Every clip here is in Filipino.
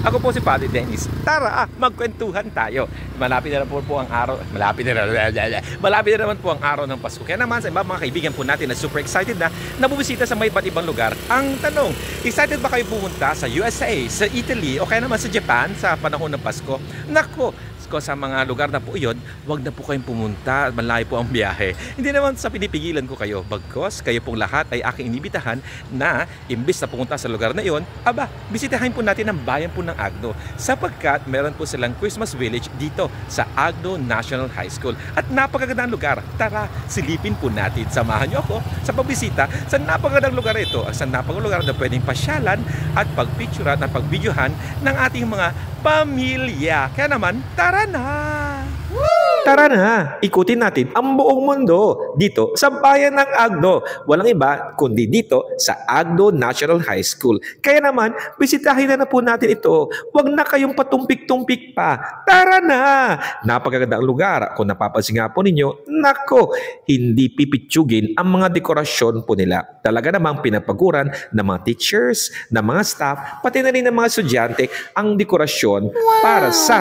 Ako po si Padre Dennis. Tara, magkwentuhan tayo. Malapit na po ang araw. Malapit na naman po ang araw ng Pasko. Kaya naman sa iba mga kaibigan po natin na super excited na nabubisita sa may iba't ibang lugar. Ang tanong, excited ba kayo pumunta sa USA, sa Italy o kaya naman sa Japan sa panahon ng Pasko? Nako, sa mga lugar na po iyon, wag na po kayong pumunta, malayo po ang biyahe. Hindi naman sa pinipigilan ko kayo, bagkos kayo pong lahat ay aking inibitahan na imbis na pumunta sa lugar na iyon, bisitahin po natin ang bayan po ng Agno sapagkat meron po silang Christmas Village dito sa Agno National High School at napakagandang lugar. Tara, silipin po natin. Samahan niyo ako sa pagbisita sa napakagandang lugar ito, sa napakagandang lugar na pwedeng pasyalan at pagpicturean at pagbidyohan ng ating mga pamilya. Kaya naman, tara na! Tara na, ikutin natin ang buong mundo dito sa bayan ng Agno. Walang iba kundi dito sa Agno National High School. Kaya naman, bisitahin na po natin ito. Huwag na kayong patumpik-tumpik pa. Tara na! Napakagandang lugar. Kung napapansin nga po ninyo, nako, hindi pipitsugin ang mga dekorasyon po nila. Talaga namang pinapaguran ng mga teachers, ng mga staff, pati na rin ng mga estudyante ang dekorasyon para sa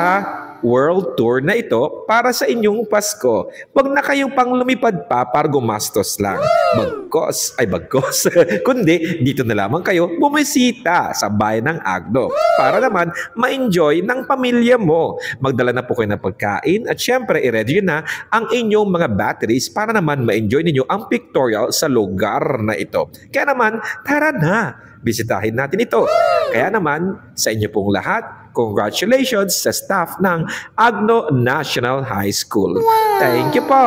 world tour na ito para sa inyong Pasko. Huwag na kayong pang lumipad pa para gumastos lang. Bagkos, kundi dito na lamang kayo bumisita sa bayan ng Agno para naman ma-enjoy ng pamilya mo. Magdala na po kayo ng pagkain at syempre i-ready na ang inyong mga batteries para naman ma-enjoy ninyo ang pictorial sa lugar na ito. Kaya naman, tara na! Bisitahin natin ito. Kaya naman, sa inyo pong lahat, congratulations sa staff ng Agno National High School. Thank you po!